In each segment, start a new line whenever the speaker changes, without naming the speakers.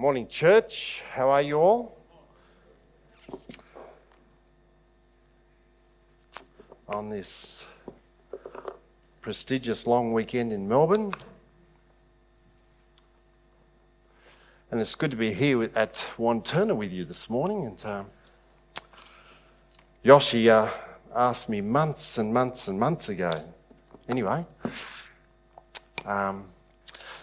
Morning, church. How are you all? On this prestigious long weekend in Melbourne. And it's good to be here at Wantirna with you this morning. And Yoshi asked me months and months and months ago. Anyway,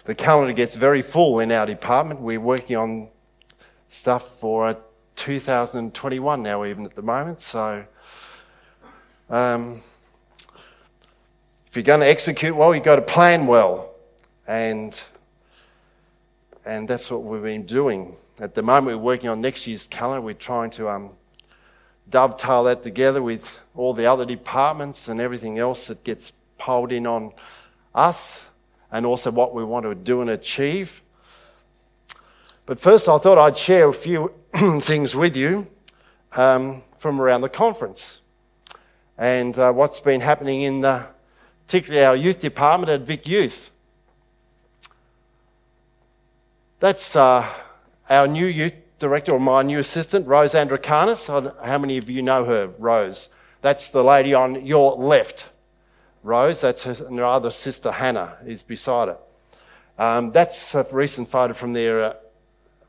the calendar gets very full in our department. We're working on stuff for 2021 now, even at the moment. So if you're going to execute well, you've got to plan well. And that's what we've been doing. At the moment, we're working on next year's calendar. We're trying to dovetail that together with all the other departments and everything else that gets piled in on us, and also what we want to do and achieve. But first, I thought I'd share a few things with you from around the conference and what's been happening in particularly our youth department at Vic Youth. That's our new youth director, or my new assistant, Rose Andrikanis. How many of you know her, Rose? That's the lady on your left. Rose, that's her other sister, Hannah, is beside her. That's a recent photo from their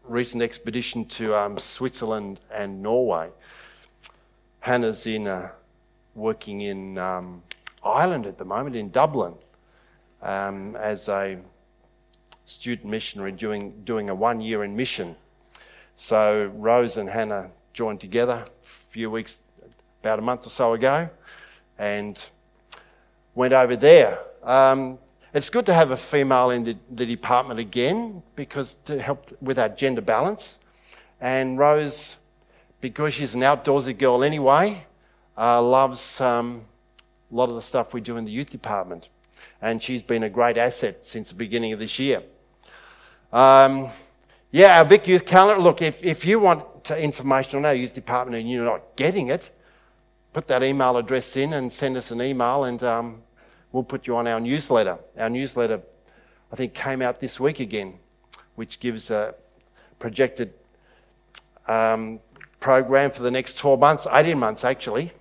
recent expedition to Switzerland and Norway. Hannah's working in Hyland at the moment, in Dublin, as a student missionary doing a 1 year in mission. So Rose and Hannah joined together a few weeks, about a month or so ago, and went over there. It's good to have a female in the department again, because to help with that gender balance. And Rose, because she's an outdoorsy girl anyway, loves a lot of the stuff we do in the youth department. And she's been a great asset since the beginning of this year. Our Vic Youth calendar. Look, if you want information on our youth department and you're not getting it, put that email address in and send us an email, and we'll put you on our newsletter. Our newsletter, I think, came out this week again, which gives a projected program for the next 12 months, 18 months actually.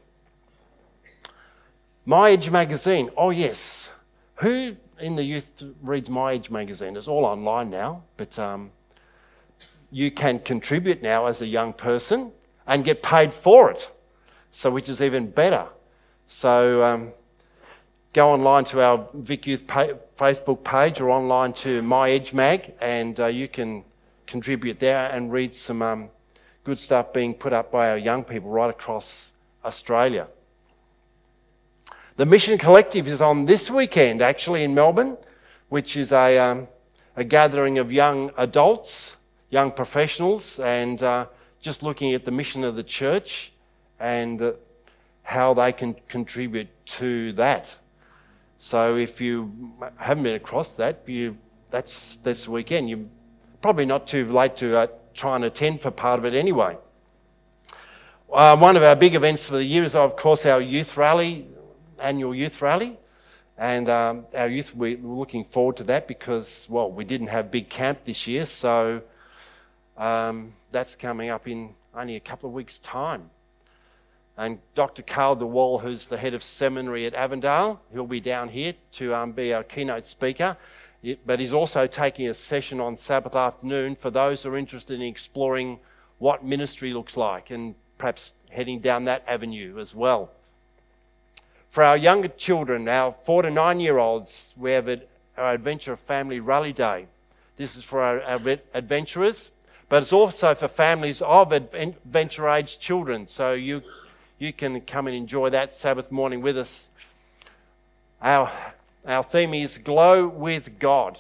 My Age magazine. Oh yes. Who in the youth reads My Age magazine? It's all online now, but you can contribute now as a young person and get paid for it, so which is even better. So go online to our Vic Youth Facebook page or online to My Edge Mag, and you can contribute there and read some good stuff being put up by our young people right across Australia. The Mission Collective is on this weekend, actually, in Melbourne, which is a gathering of young adults, young professionals, and just looking at the mission of the church and how they can contribute to that. So if you haven't been across that, that's this weekend. You're probably not too late to try and attend for part of it anyway. One of our big events for the year is, of course, our youth rally, annual youth rally. And our youth, we're looking forward to that because, well, we didn't have big camp this year, so that's coming up in only a couple of weeks' time. And Dr. Carl DeWall, who's the head of seminary at Avondale, he'll be down here to be our keynote speaker. But he's also taking a session on Sabbath afternoon for those who are interested in exploring what ministry looks like and perhaps heading down that avenue as well. For our younger children, our 4 to 9 year olds, we have our Adventure Family Rally Day. This is for our adventurers, but it's also for families of adventure-age children. So you can come and enjoy that Sabbath morning with us. Our theme is Glow with God,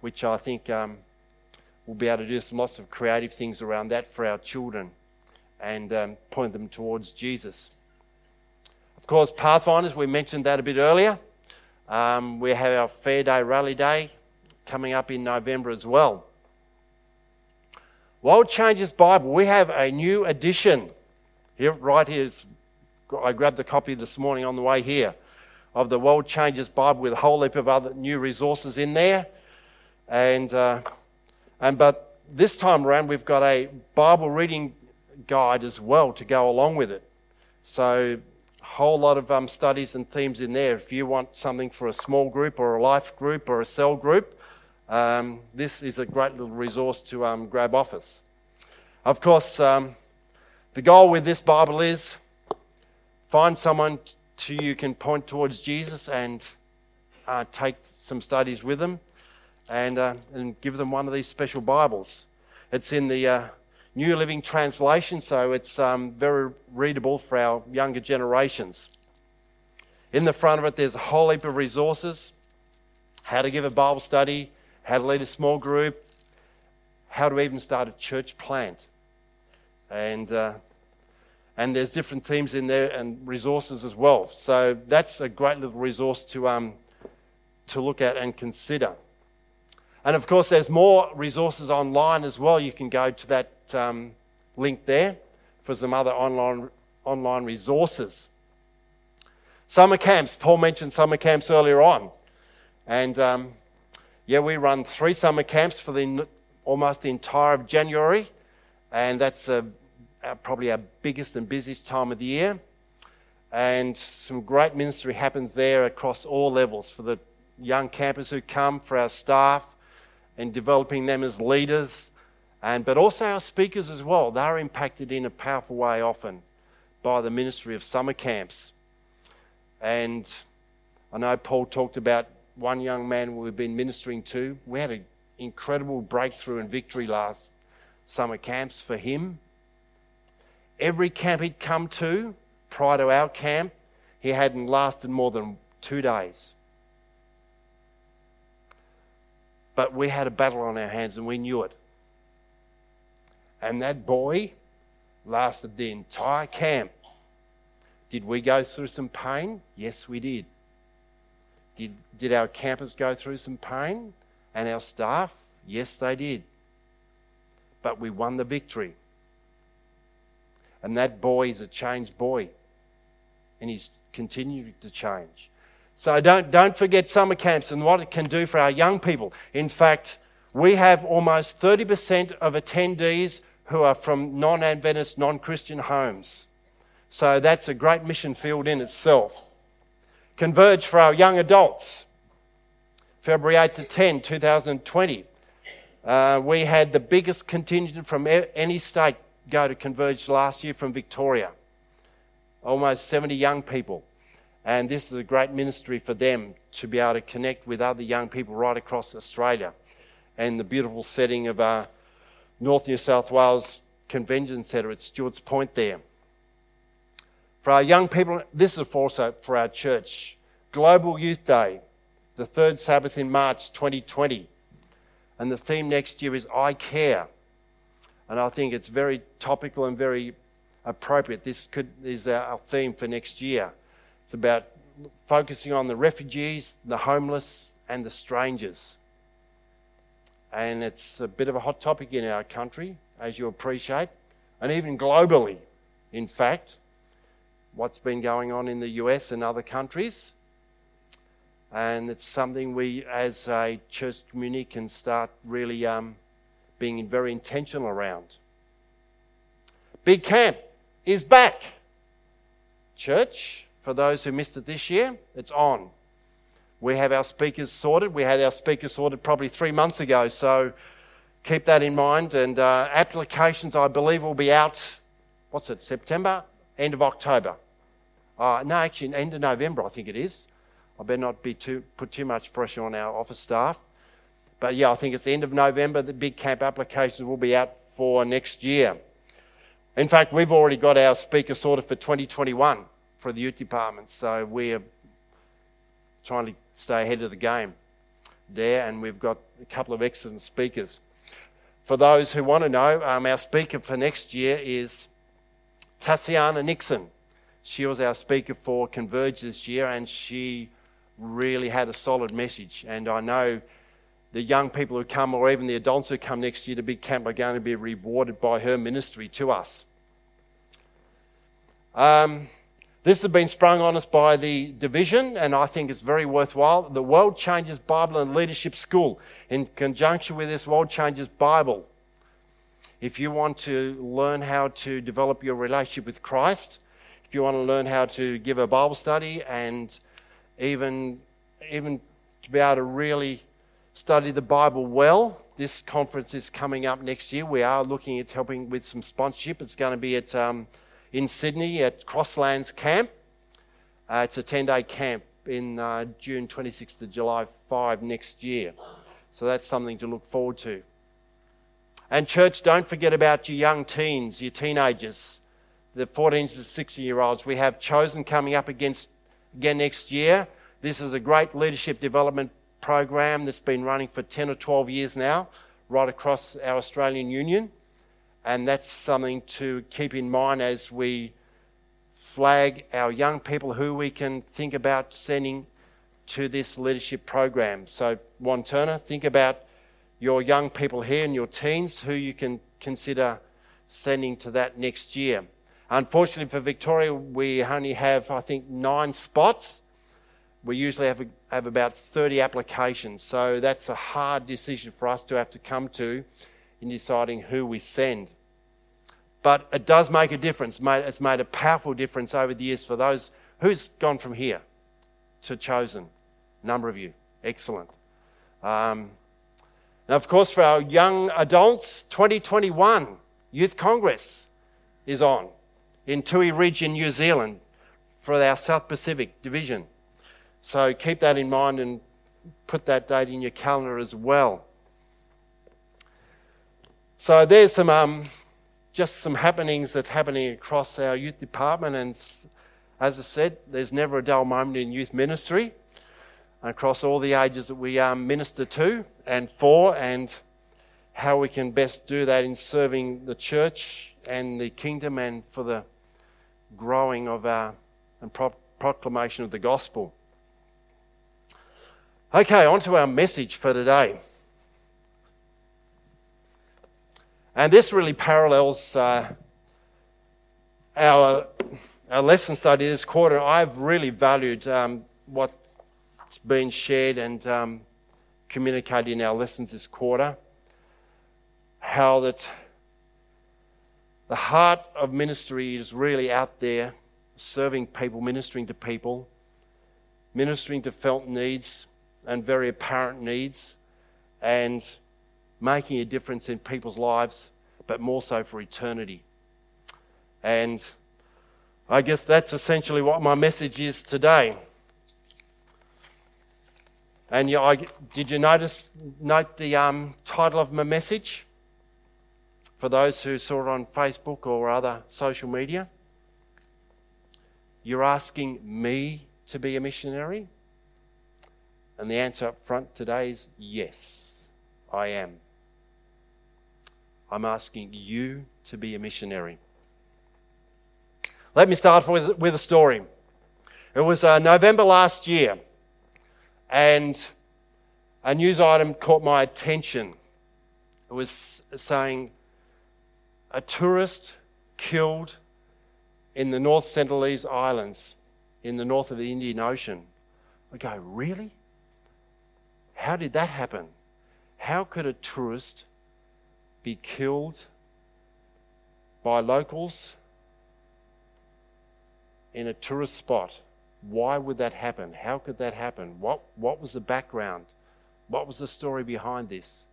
which I think we'll be able to do lots of creative things around that for our children and point them towards Jesus. Of course, Pathfinders, we mentioned that a bit earlier. We have our Fair Day Rally Day coming up in November as well. World Changers Bible, we have a new edition. Here, right here, I grabbed a copy this morning on the way here of the World Changers Bible with a whole heap of other new resources in there. But this time around, we've got a Bible reading guide as well to go along with it. So a whole lot of studies and themes in there. If you want something for a small group or a life group or a cell group, this is a great little resource to grab off us. Of course, the goal with this Bible is find someone you can point towards Jesus and take some studies with them and give them one of these special Bibles. It's in the New Living Translation, so it's very readable for our younger generations. In the front of it, there's a whole heap of resources: how to give a Bible study, how to lead a small group, how to even start a church plant. And there's different themes in there and resources as well. So that's a great little resource to look at and consider. And of course, there's more resources online as well. You can go to that link there for some other online resources. Summer camps. Paul mentioned summer camps earlier on. And we run 3 summer camps for almost the entire of January. And that's probably our biggest and busiest time of the year. And some great ministry happens there across all levels for the young campers who come, for our staff, and developing them as leaders, but also our speakers as well. They're impacted in a powerful way often by the ministry of summer camps. And I know Paul talked about one young man we've been ministering to. We had an incredible breakthrough and victory last summer camps for him. Every camp he'd come to prior to our camp, he hadn't lasted more than 2 days. But we had a battle on our hands and we knew it. And that boy lasted the entire camp. Did we go through some pain? Yes, we did. Did our campers go through some pain? And our staff? Yes, they did. But we won the victory. And that boy is a changed boy. And he's continued to change. So don't forget summer camps and what it can do for our young people. In fact, we have almost 30% of attendees who are from non-Adventist, non-Christian homes. So that's a great mission field in itself. Converge for our young adults. February 8 to 10, 2020. We had the biggest contingent from any state go to Converge last year from Victoria. Almost 70 young people. And this is a great ministry for them to be able to connect with other young people right across Australia. And the beautiful setting of our North New South Wales Convention Centre at Stewart's Point there. For our young people, this is also for our church. Global Youth Day, the 3rd Sabbath in March 2020. And the theme next year is I Care. And I think it's very topical and very appropriate. This is our theme for next year. It's about focusing on the refugees, the homeless, and the strangers. And it's a bit of a hot topic in our country, as you appreciate, and even globally, in fact, what's been going on in the US and other countries. And it's something we, as a church community, can start really being very intentional around. Big Camp is back. Church, for those who missed it this year, it's on. We have our speakers sorted. We had our speakers sorted probably 3 months ago, so keep that in mind. And applications, I believe, will be out, September? End of October. No, actually, end of November, I think it is. I better not put too much pressure on our office staff. But yeah, I think it's the end of November. The Big Camp applications will be out for next year. In fact, we've already got our speaker sorted for 2021 for the youth department. So we're trying to stay ahead of the game there, and we've got a couple of excellent speakers. For those who want to know, our speaker for next year is Tatiana Nixon. She was our speaker for Converge this year, and she really had a solid message. And I know the young people who come, or even the adults who come next year to Big Camp, are going to be rewarded by her ministry to us. This has been sprung on us by the division, and I think it's very worthwhile. The World Changers Bible and Leadership School, in conjunction with this World Changers Bible If you want to learn how to develop your relationship with Christ, if you want to learn how to give a Bible study and even to be able to really study the Bible well, this conference is coming up next year. We are looking at helping with some sponsorship. It's going to be at in Sydney at Crosslands Camp. It's a 10-day camp in June 26th to July 5 next year. So that's something to look forward to. And church, don't forget about your young teens, your teenagers, the 14 to 16-year-olds. We have Chosen coming up again next year. This is a great leadership development program that's been running for 10 or 12 years now, right across our Australian Union. And that's something to keep in mind as we flag our young people who we can think about sending to this leadership program. So Wantirna, think about your young people here and your teens who you can consider sending to that next year. Unfortunately for Victoria, we only have, I think, 9 spots. We usually have about 30 applications. So that's a hard decision for us to have to come to in deciding who we send. But it does make a difference. It's made a powerful difference over the years for those. Who's gone from here to Chosen? A number of you. Excellent. Now, of course, for our young adults, 2021 Youth Congress is on in Tui Ridge in New Zealand for our South Pacific Division. So keep that in mind and put that date in your calendar as well. So there's some just some happenings that's happening across our youth department, and as I said, there's never a dull moment in youth ministry across all the ages that we minister to and for, and how we can best do that in serving the church and the kingdom and for the growing of our and proclamation of the gospel. Okay, on to our message for today. And this really parallels our lesson study this quarter. I've really valued what's been shared and communicated in our lessons this quarter. How that the heart of ministry is really out there, serving people, ministering to people, ministering to felt needs and very apparent needs, and making a difference in people's lives, but more so for eternity. And I guess that's essentially what my message is today. And did you note the title of my message? For those who saw it on Facebook or other social media, you're asking me to be a missionary? And the answer up front today is yes, I am. I'm asking you to be a missionary. Let me start with a story. It was November last year, and a news item caught my attention. It was saying a tourist killed in the North Sentinelese Islands in the north of the Indian Ocean. I go, really? How did that happen? How could a tourist be killed by locals in a tourist spot? Why would that happen? How could that happen? What was the background? What was the story behind this?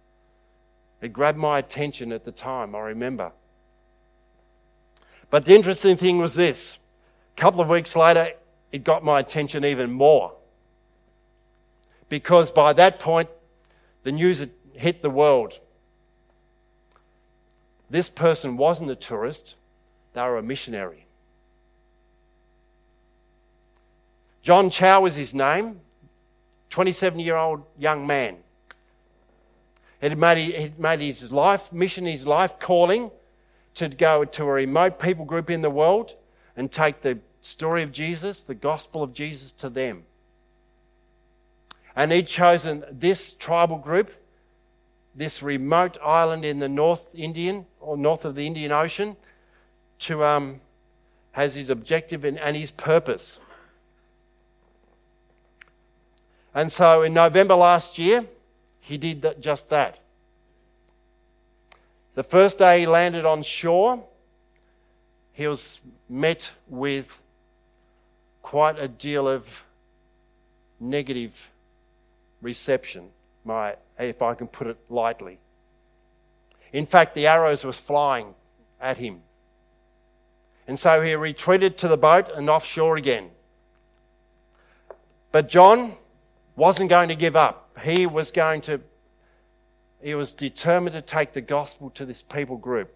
It grabbed my attention at the time, I remember. But the interesting thing was this. A couple of weeks later, it got my attention even more. Because by that point, the news had hit the world. This person wasn't a tourist, they were a missionary. John Chow was his name, 27-year-old young man. He had made his life mission, his life calling, to go to a remote people group in the world and take the story of Jesus, the gospel of Jesus, to them. And he'd chosen this tribal group, this remote island in the north of the Indian Ocean, to has his objective and his purpose. And so in November last year, he did just that. The first day he landed on shore, he was met with quite a deal of negative reception, if I can put it lightly. In fact, the arrows were flying at him. And so he retreated to the boat and offshore again. But John wasn't going to give up. He was determined to take the gospel to this people group.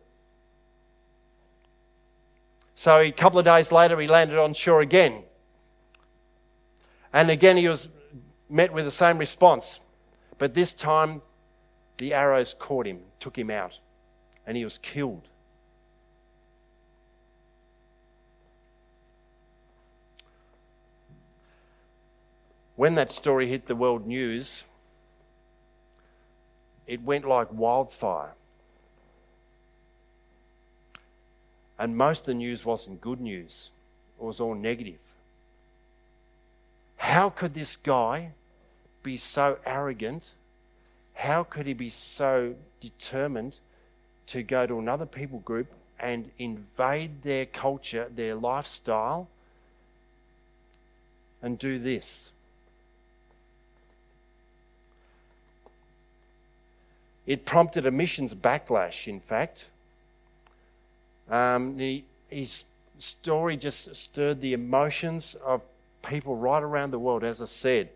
So a couple of days later, he landed on shore again. And again, he was met with the same response. But this time, the arrows caught him, took him out, and he was killed. When that story hit the world news, it went like wildfire. And most of the news wasn't good news. It was all negative. How could this guy be so arrogant? How could he be so determined to go to another people group and invade their culture, their lifestyle, and do this? It prompted a missions backlash, in fact. His story just stirred the emotions of people right around the world, as I said.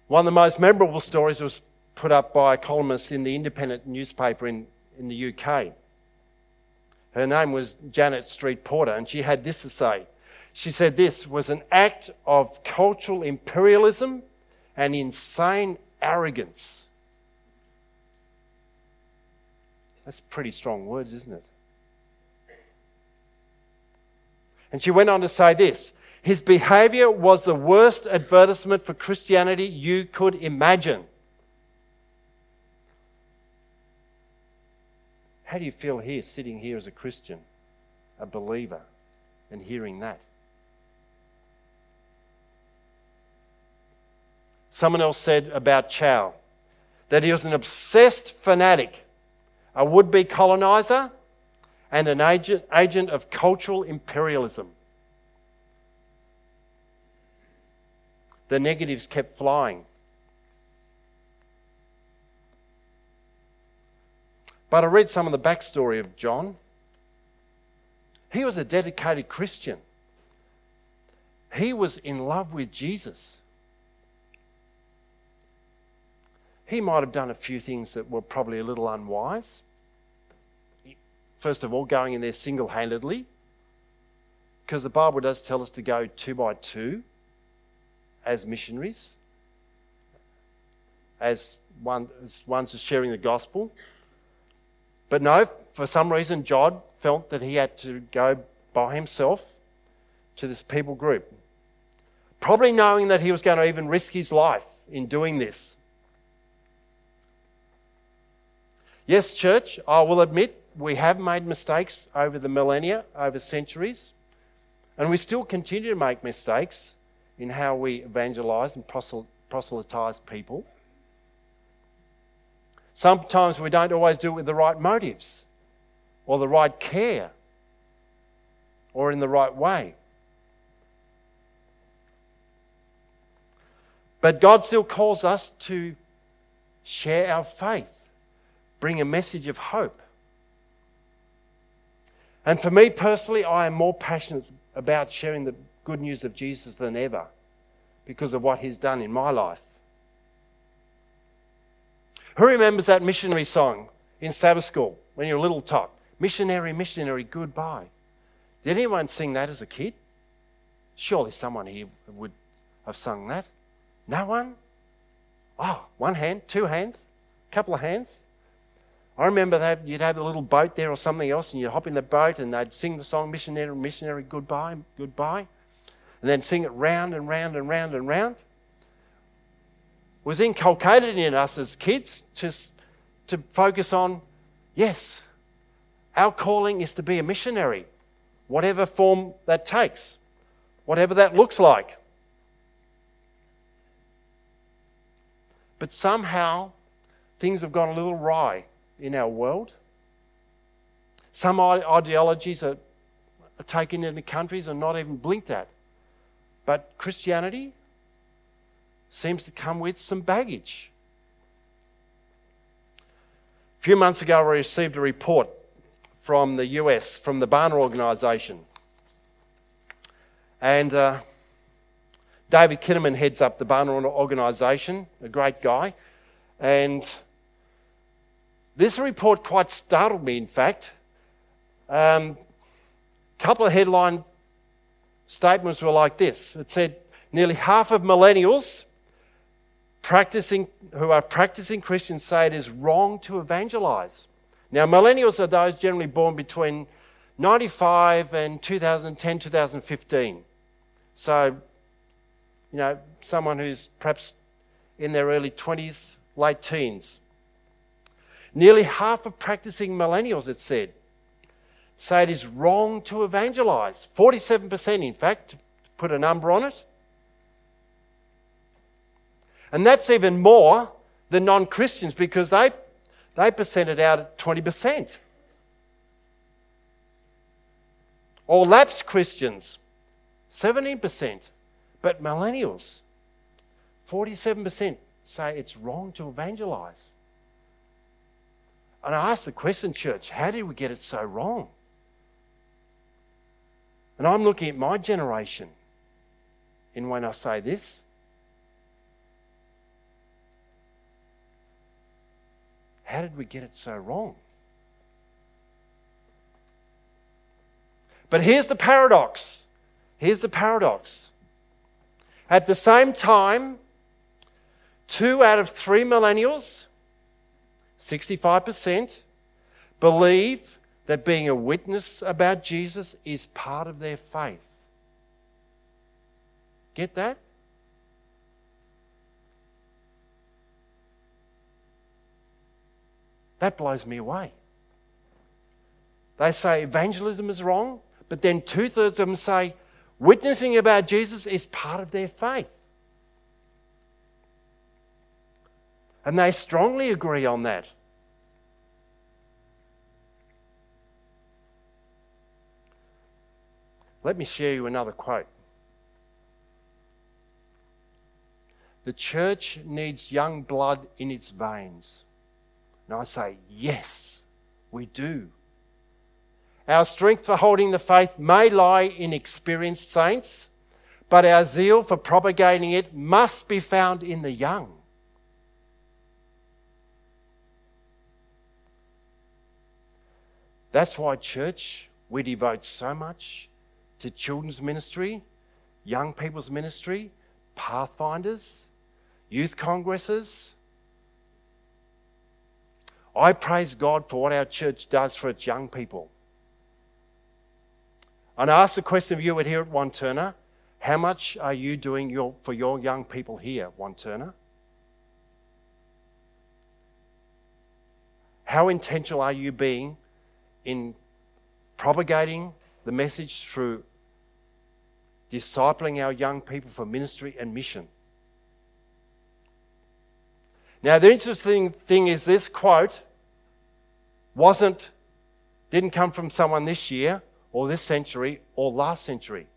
One of the most memorable stories was put up by a columnist in the Independent newspaper in the UK. Her name was Janet Street Porter, and she had this to say. She said this was an act of cultural imperialism and insane arrogance. That's pretty strong words, isn't it? And she went on to say this: his behaviour was the worst advertisement for Christianity you could imagine. How do you feel here, sitting here as a Christian, a believer, and hearing that? Someone else said about Chow that he was an obsessed fanatic, a would-be coloniser, and an agent of cultural imperialism. The negatives kept flying. But I read some of the backstory of John. He was a dedicated Christian. He was in love with Jesus. He might have done a few things that were probably a little unwise. First of all, going in there single-handedly, because the Bible does tell us to go 2 by 2 as missionaries, as ones sharing the gospel. But no, for some reason, John felt that he had to go by himself to this people group, probably knowing that he was going to even risk his life in doing this. Yes, church, I will admit we have made mistakes over the millennia, over centuries, and we still continue to make mistakes in how we evangelise and proselytise people. Sometimes we don't always do it with the right motives or the right care or in the right way. But God still calls us to share our faith, bring a message of hope. And for me personally, I am more passionate about sharing the good news of Jesus than ever because of what he's done in my life. Who remembers that missionary song in Sabbath school when you're a little tot? Missionary, missionary, goodbye. Did anyone sing that as a kid? Surely someone here would have sung that. No one? Oh, one hand, 2 hands, a couple of hands. I remember that you'd have a little boat there or something else, and you'd hop in the boat and they'd sing the song, Missionary, missionary, goodbye, goodbye, and then sing it round and round and round and round. It was inculcated in us as kids to focus on, yes, our calling is to be a missionary, whatever form that takes, whatever that looks like. But somehow things have gone a little awry in our world. Some ideologies are taken into countries and not even blinked at. But Christianity seems to come with some baggage. A few months ago, I received a report from the US, from the Barna organisation. And David Kinnaman heads up the Barna organisation, a great guy. And this report quite startled me, in fact. A couple of headline statements were like this. It said, nearly half of millennials who are practicing Christians say it is wrong to evangelise. Now, millennials are those generally born between 95 and 2010, 2015. So, someone who's perhaps in their early 20s, late teens. Nearly half of practicing millennials, it said, say it is wrong to evangelise. 47%, in fact, to put a number on it. And that's even more than non-Christians, because they percented out at 20%. Or lapsed Christians, 17%. But millennials, 47% say it's wrong to evangelise. And I asked the question, church, how did we get it so wrong? And I'm looking at my generation in when I say this. How did we get it so wrong? But here's the paradox. Here's the paradox. At the same time, 2 out of 3 millennials, 65%, believe that being a witness about Jesus is part of their faith. Get that? That blows me away. They say evangelism is wrong, but then 2/3 of them say witnessing about Jesus is part of their faith. And they strongly agree on that. Let me share you another quote. The church needs young blood in its veins. And I say, yes, we do. Our strength for holding the faith may lie in experienced saints, but our zeal for propagating it must be found in the young. That's why, church, we devote so much to children's ministry, young people's ministry, pathfinders, youth congresses. I praise God for what our church does for its young people. And I ask the question of you here at Wantirna, how much are you doing for your young people here at Wantirna? How intentional are you being in propagating the message through discipling our young people for ministry and mission? Now, the interesting thing is this quote didn't come from someone this year or this century or last century.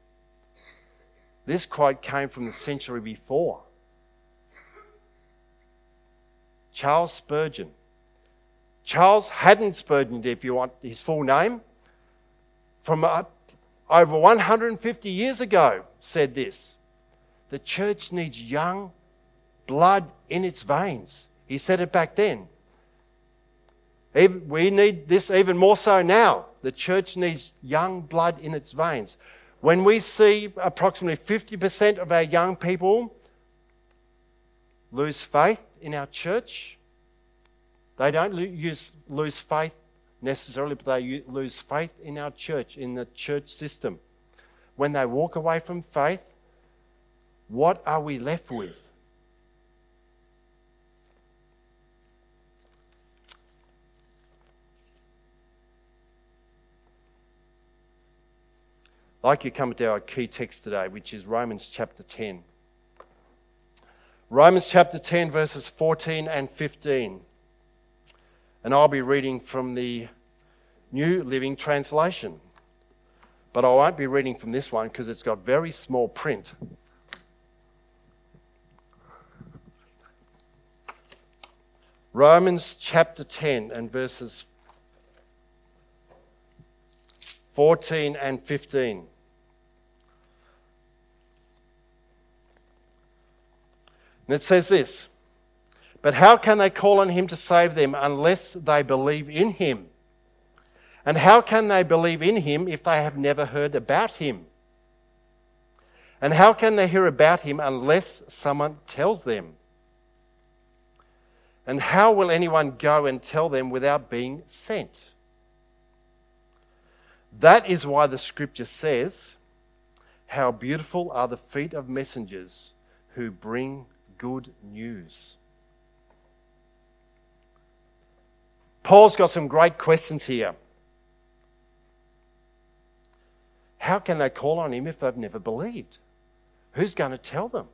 This quote came from the century before. Charles Spurgeon. Charles Haddon Spurgeon, if you want his full name, from over 150 years ago, said this: the church needs young blood in its veins. He said it back then. We need this even more so now. The church needs young blood in its veins. When we see approximately 50% of our young people lose faith in our church, they don't lose faith necessarily, but they lose faith in our church, in the church system. When they walk away from faith, what are we left with? I'd like you to come to our key text today, which is Romans chapter 10. Romans chapter 10, verses 14 and 15. And I'll be reading from the New Living Translation. But I won't be reading from this one because it's got very small print. Romans chapter 10 and verses 14 and 15. And it says this, "But how can they call on him to save them unless they believe in him? And how can they believe in him if they have never heard about him? And how can they hear about him unless someone tells them? And how will anyone go and tell them without being sent? That is why the scripture says, 'How beautiful are the feet of messengers who bring good news.'" Paul's got some great questions here. How can they call on him if they've never believed? Who's going to tell them?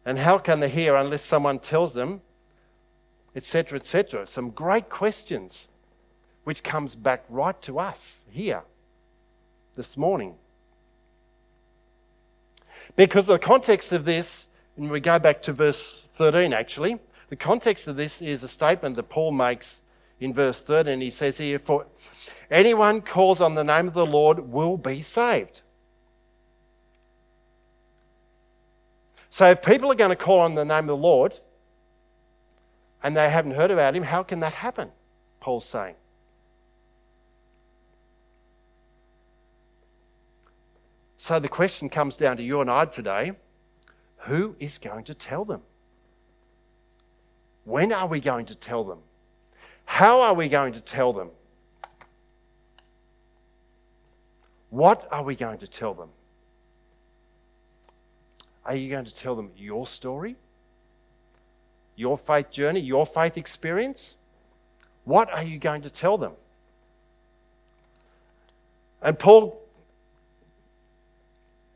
And how can they hear unless someone tells them, etc., etc.? Some great questions, which comes back right to us here this morning. Because the context of this, and we go back to verse 13 actually, the context of this is a statement that Paul makes in verse 13. He says here, "For anyone calls on the name of the Lord will be saved." So if people are going to call on the name of the Lord and they haven't heard about him, how can that happen? Paul's saying. So the question comes down to you and I today. Who is going to tell them? When are we going to tell them? How are we going to tell them? What are we going to tell them? Are you going to tell them your story? Your faith journey? Your faith experience? What are you going to tell them? And Paul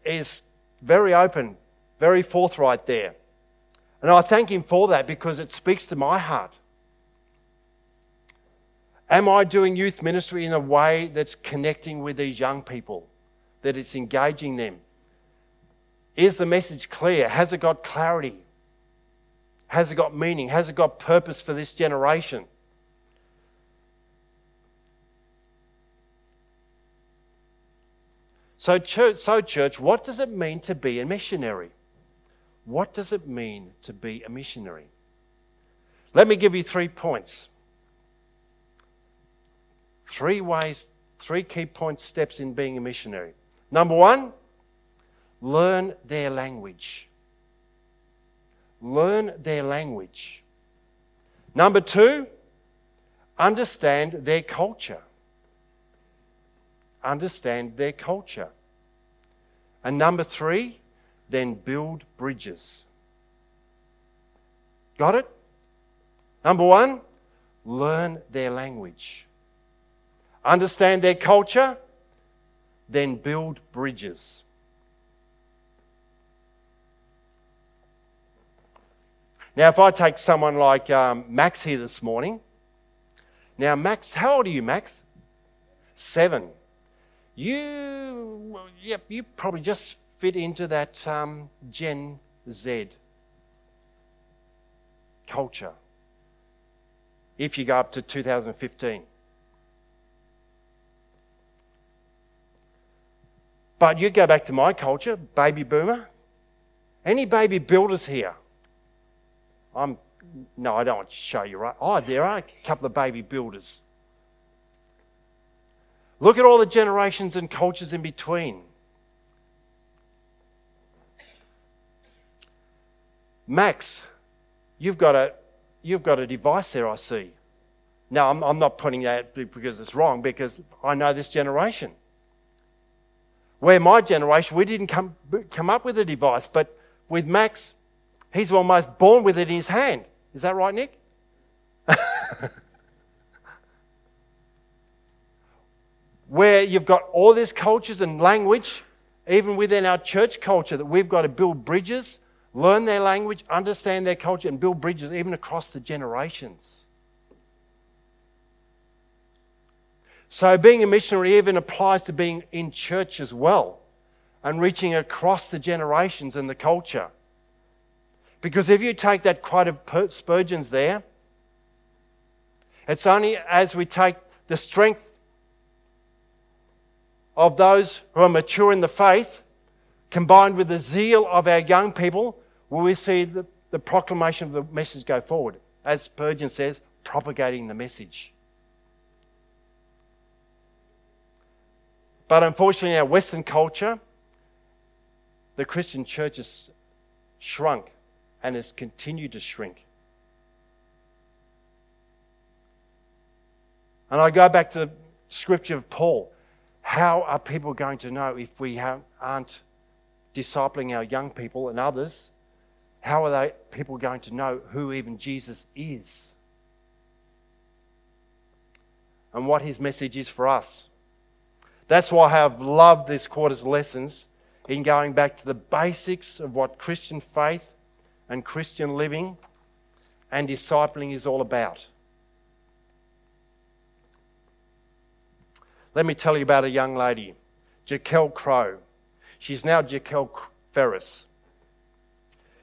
is very open, very forthright there. And I thank him for that because it speaks to my heart. Am I doing youth ministry in a way that's connecting with these young people? That it's engaging them? Is the message clear? Has it got clarity? Has it got meaning? Has it got purpose for this generation? So church, what does it mean to be a missionary? What does it mean to be a missionary? Let me give you 3 points. 3 ways, 3 key points, steps in being a missionary. Number 1, learn their language. Learn their language. Number 2, understand their culture. Understand their culture. And number 3, then build bridges. Got it? Number 1, learn their language. Understand their culture, then build bridges. Now, if I take someone like Max here this morning. Now, Max, how old are you, Max? 7. You probably just fit into that Gen Z culture. If you go up to 2015. But you go back to my culture, baby boomer. Any baby builders here? No, I don't want to show you, right? Oh, there are a couple of baby builders. Look at all the generations and cultures in between. Max, you've got a device there, I see. Now, I'm not putting that because it's wrong, because I know this generation. Where my generation, we didn't come up with a device, but with Max, he's almost born with it in his hand. Is that right, Nick? Where you've got all these cultures and language, even within our church culture, that we've got to build bridges, learn their language, understand their culture, and build bridges even across the generations. So being a missionary even applies to being in church as well and reaching across the generations and the culture. Because if you take that quote of Spurgeon's there, it's only as we take the strength of those who are mature in the faith, combined with the zeal of our young people, will we see the proclamation of the message go forward. As Spurgeon says, propagating the message. But unfortunately, in our Western culture, the Christian church has shrunk and has continued to shrink. And I go back to the scripture of Paul. How are people going to know if we aren't discipling our young people and others? How are people going to know who even Jesus is? And what his message is for us? That's why I have loved this quarter's lessons in going back to the basics of what Christian faith and Christian living and discipling is all about. Let me tell you about a young lady, Jaquel Crow. She's now Jaquel Ferris.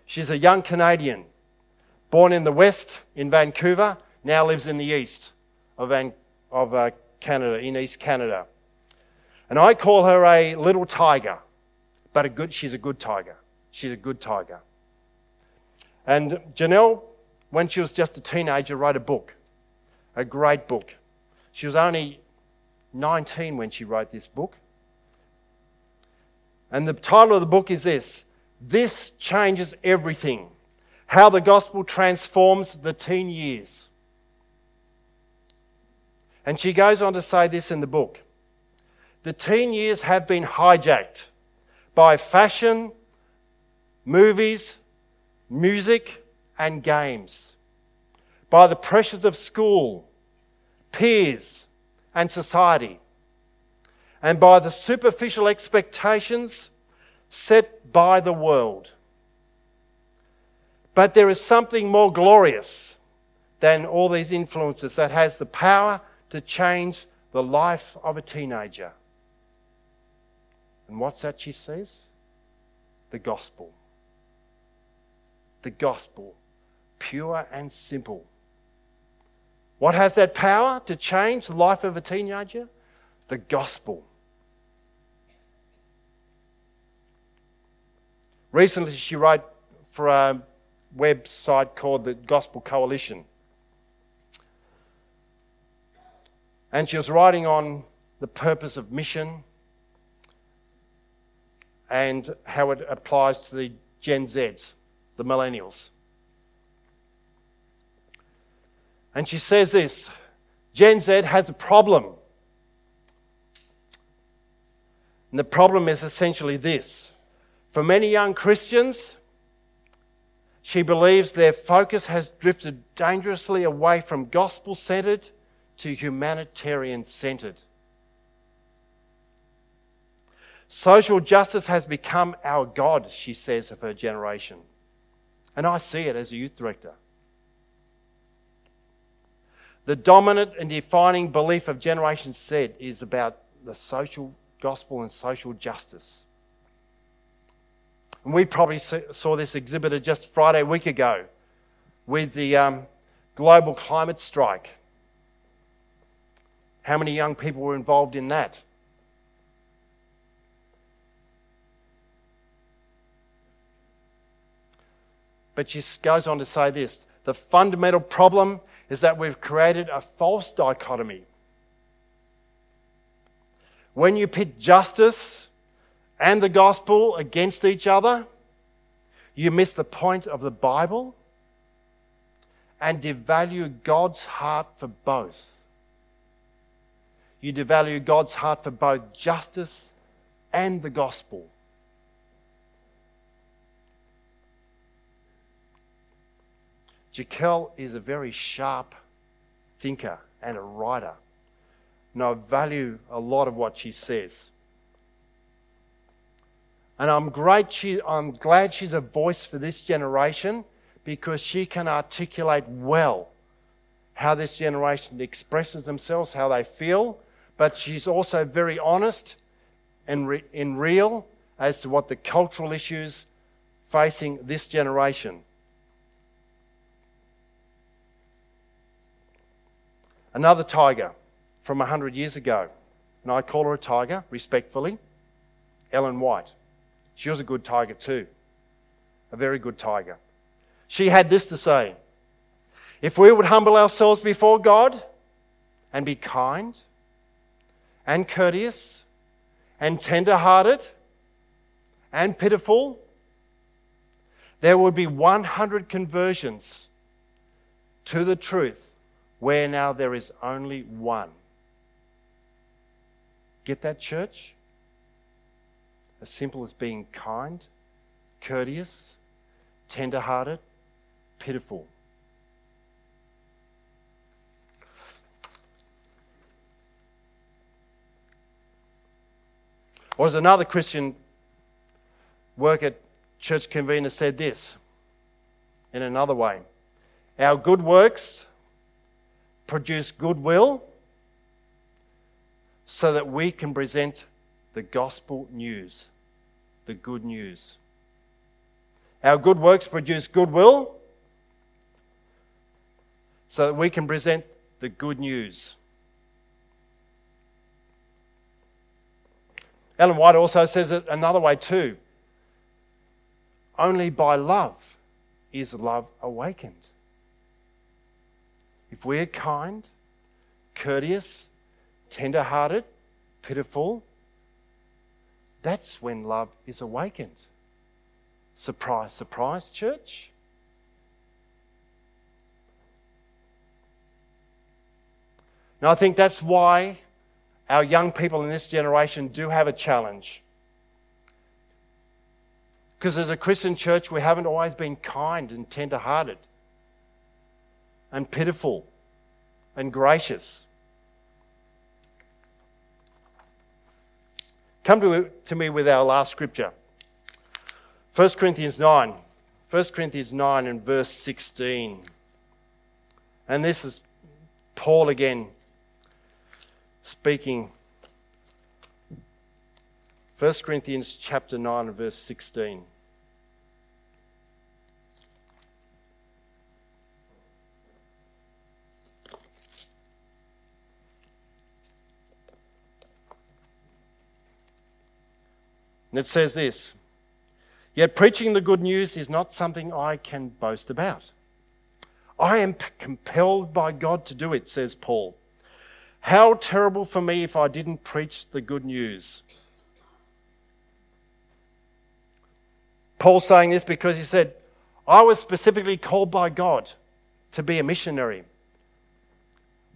She's a young Canadian, born in the West in Vancouver, now lives in the east of Canada, in East Canada. And I call her a little tiger, but she's a good tiger. She's a good tiger. And Janelle, when she was just a teenager, wrote a book, a great book. She was only 19 when she wrote this book. And the title of the book is This Changes Everything, How the Gospel Transforms the Teen Years. And she goes on to say this in the book. The teen years have been hijacked by fashion, movies, music, and games, by the pressures of school, peers, and society, and by the superficial expectations set by the world. But there is something more glorious than all these influences that has the power to change the life of a teenager. And what's that she says? The gospel. The gospel. Pure and simple. What has that power to change the life of a teenager? The gospel. Recently she wrote for a website called the Gospel Coalition. And she was writing on the purpose of mission and how it applies to the Gen Zs, the millennials. And she says this, Gen Z has a problem. And the problem is essentially this. For many young Christians, she believes their focus has drifted dangerously away from gospel-centered to humanitarian-centered. Social justice has become our God, she says, of her generation. And I see it as a youth director. The dominant and defining belief of Generation Z is about the social gospel and social justice. And we probably saw this exhibited just Friday a week ago with the global climate strike. How many young people were involved in that? But she goes on to say this, the fundamental problem is that we've created a false dichotomy. When you pit justice and the gospel against each other, you miss the point of the Bible and devalue God's heart for both. You devalue God's heart for both justice and the gospel. Jaquel is a very sharp thinker and a writer. And I value a lot of what she says. And I'm glad she's a voice for this generation, because she can articulate well how this generation expresses themselves, how they feel. But she's also very honest and real as to what the cultural issues facing this generation. Another tiger from 100 years ago, and I call her a tiger, respectfully, Ellen White. She was a good tiger too, a very good tiger. She had this to say: if we would humble ourselves before God and be kind and courteous and tender-hearted and pitiful, there would be 100 conversions to the truth, where now there is only one. Get that, church? As simple as being kind, courteous, tender-hearted, pitiful. Or as another Christian worker at church convener said this in another way: our good works produce goodwill so that we can present the gospel news, the good news. Our good works produce goodwill so that we can present the good news. Ellen White also says it another way too: only by love is love awakened. If we're kind, courteous, tender-hearted, pitiful, that's when love is awakened. Surprise, surprise, church. Now, I think that's why our young people in this generation do have a challenge. Because as a Christian church, we haven't always been kind and tender-hearted and pitiful and gracious. Come to me with our last scripture. 1 Corinthians 9. 1 Corinthians 9 and verse 16. And this is Paul again speaking. 1 Corinthians chapter 9 and verse 16. And it says this: yet preaching the good news is not something I can boast about. I am compelled by God to do it, says Paul. How terrible for me if I didn't preach the good news. Paul's saying this because he said, I was specifically called by God to be a missionary.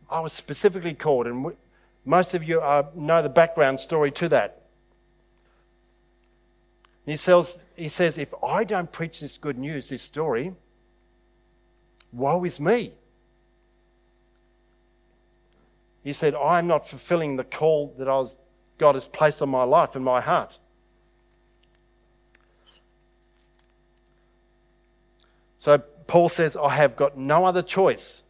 I was specifically called, and most of you know the background story to that. He says, if I don't preach this good news, this story, woe is me. He said, I am not fulfilling the call that God has placed on my life and my heart. So Paul says, I have got no other choice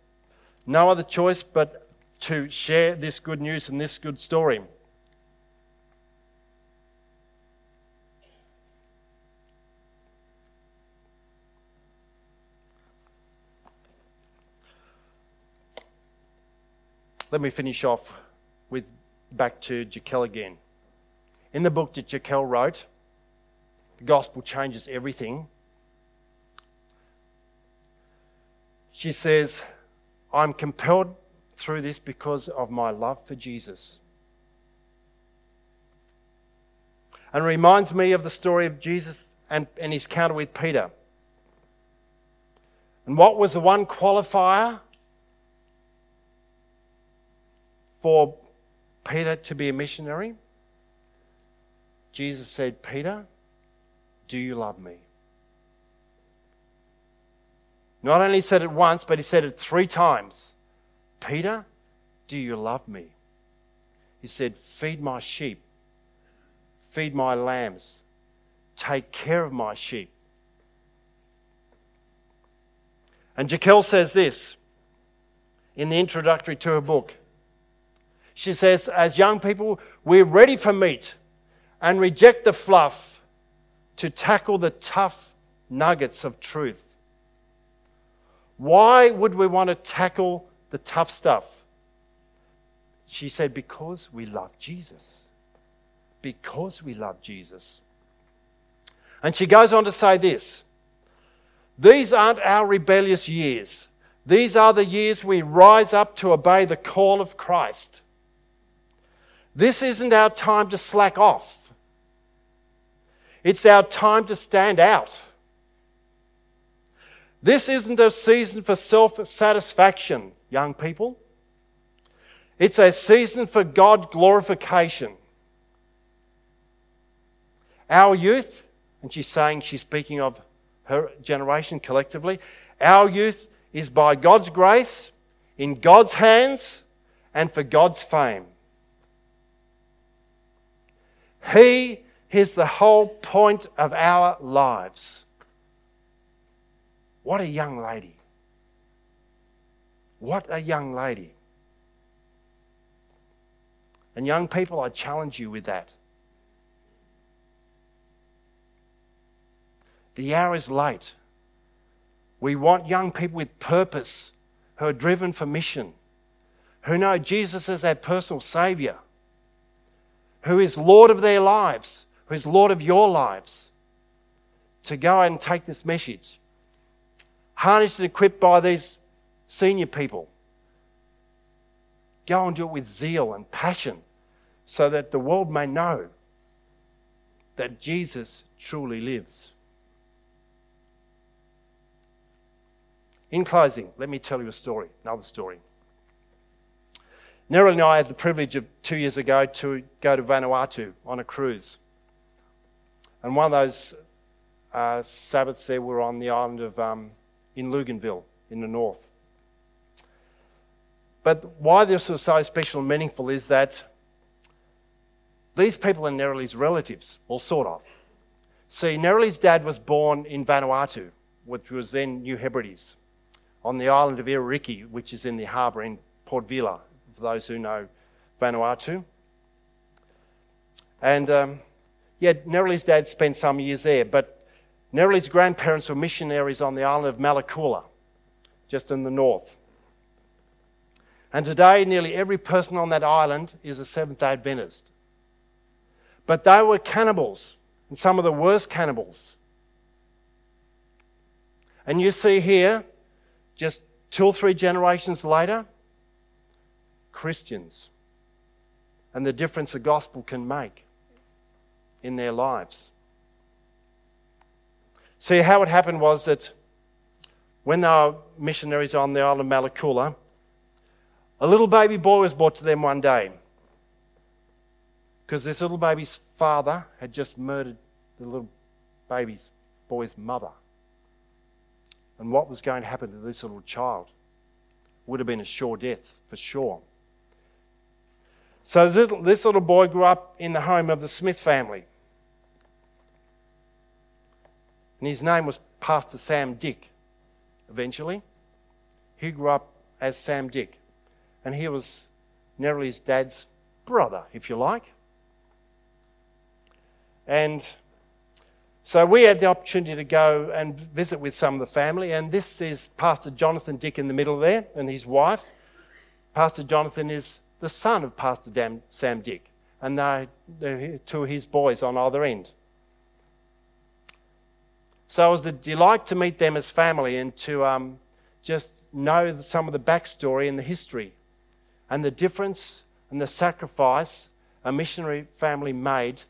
but to share this good news and this good story. Let me finish off with back to Jaquel again. In the book that Jaquel wrote, The Gospel Changes Everything, she says, I'm compelled through this because of my love for Jesus. And it reminds me of the story of Jesus and his encounter with Peter. And what was the one qualifier for Peter to be a missionary? Jesus said, Peter, do you love me? Not only said it once, but he said it 3 times. Peter, do you love me? He said, feed my sheep, feed my lambs, take care of my sheep. And Jaquel says this in the introductory to her book. She says, as young people, we're ready for meat and reject the fluff to tackle the tough nuggets of truth. Why would we want to tackle the tough stuff? She said, because we love Jesus. Because we love Jesus. And she goes on to say this. These aren't our rebellious years. These are the years we rise up to obey the call of Christ. This isn't our time to slack off. It's our time to stand out. This isn't a season for self-satisfaction, young people. It's a season for God glorification. Our youth, and she's speaking of her generation collectively, our youth is by God's grace, in God's hands, and for God's fame. He is the whole point of our lives. What a young lady. What a young lady. And young people, I challenge you with that. The hour is late. We want young people with purpose, who are driven for mission, who know Jesus as their personal Saviour, who is Lord of their lives, who is Lord of your lives, to go and take this message. Harnessed and equipped by these senior people. Go and do it with zeal and passion so that the world may know that Jesus truly lives. In closing, let me tell you another story. Neril and I had the privilege of 2 years ago to go to Vanuatu on a cruise. And one of those Sabbaths there, we were on the island of in Luganville in the north. But why this was so special and meaningful is that these people are Nerili's relatives, or sort of. See, Nerili's dad was born in Vanuatu, which was then New Hebrides, on the island of Iririki, which is in the harbour in Port Vila, for those who know Vanuatu. And Nerili's dad spent some years there, but Nerili's grandparents were missionaries on the island of Malakula, just in the north. And today, nearly every person on that island is a Seventh-day Adventist. But they were cannibals, and some of the worst cannibals. And you see here, just 2 or 3 generations later, Christians, and the difference the gospel can make in their lives. See, how it happened was that when they were missionaries on the island of Malakula, a little baby boy was brought to them one day because this little baby's father had just murdered the little boy's mother. And what was going to happen to this little child would have been a sure death, for sure. So this little boy grew up in the home of the Smith family. And his name was Pastor Sam Dick, eventually. He grew up as Sam Dick. And he was Nerili's dad's brother, if you like. And so we had the opportunity to go and visit with some of the family. And this is Pastor Jonathan Dick in the middle there, and his wife. Pastor Jonathan is the son of Pastor Sam Dick. And they're 2 of his boys on either end. So it was a delight to meet them as family and to just know some of the backstory and the history and the difference and the sacrifice a missionary family made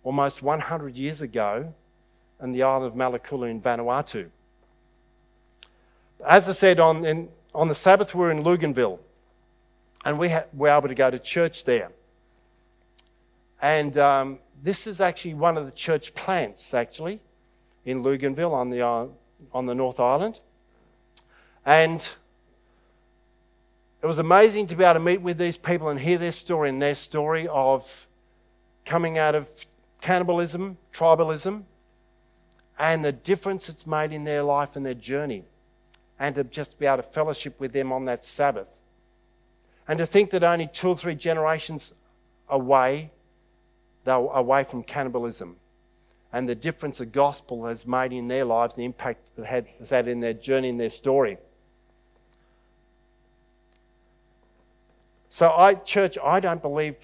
almost 100 years ago on the island of Malakula in Vanuatu. As I said, on the Sabbath we were in Luganville, and we were able to go to church there. And this is actually one of the church plants, actually, in Luganville on the North Island. And it was amazing to be able to meet with these people and hear their story, and their story of coming out of cannibalism, tribalism, and the difference it's made in their life and their journey, and to just be able to fellowship with them on that Sabbath. And to think that only 2 or 3 generations away, they were away from cannibalism, and the difference the gospel has made in their lives, the impact it has had in their journey, in their story. So church, I don't believe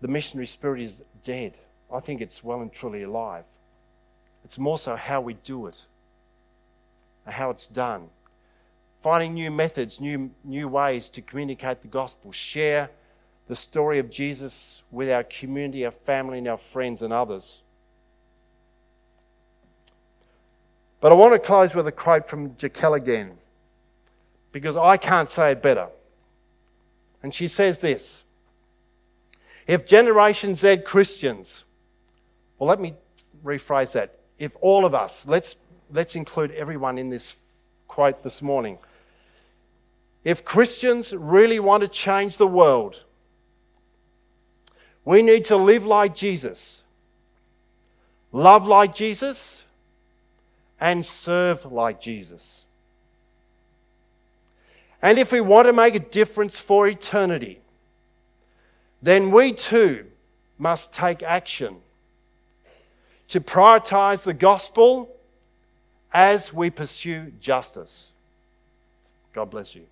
the missionary spirit is dead. I think it's well and truly alive. It's more so how we do it, and how it's done. Finding new methods, new ways to communicate the gospel, share the story of Jesus with our community, our family, and our friends and others. But I want to close with a quote from Jaquel again, because I can't say it better. And she says this: if Generation Z Christians, well, let me rephrase that. If all of us, let's include everyone in this quote this morning. If Christians really want to change the world, we need to live like Jesus, love like Jesus, and serve like Jesus. And if we want to make a difference for eternity, then we too must take action to prioritize the gospel as we pursue justice. God bless you.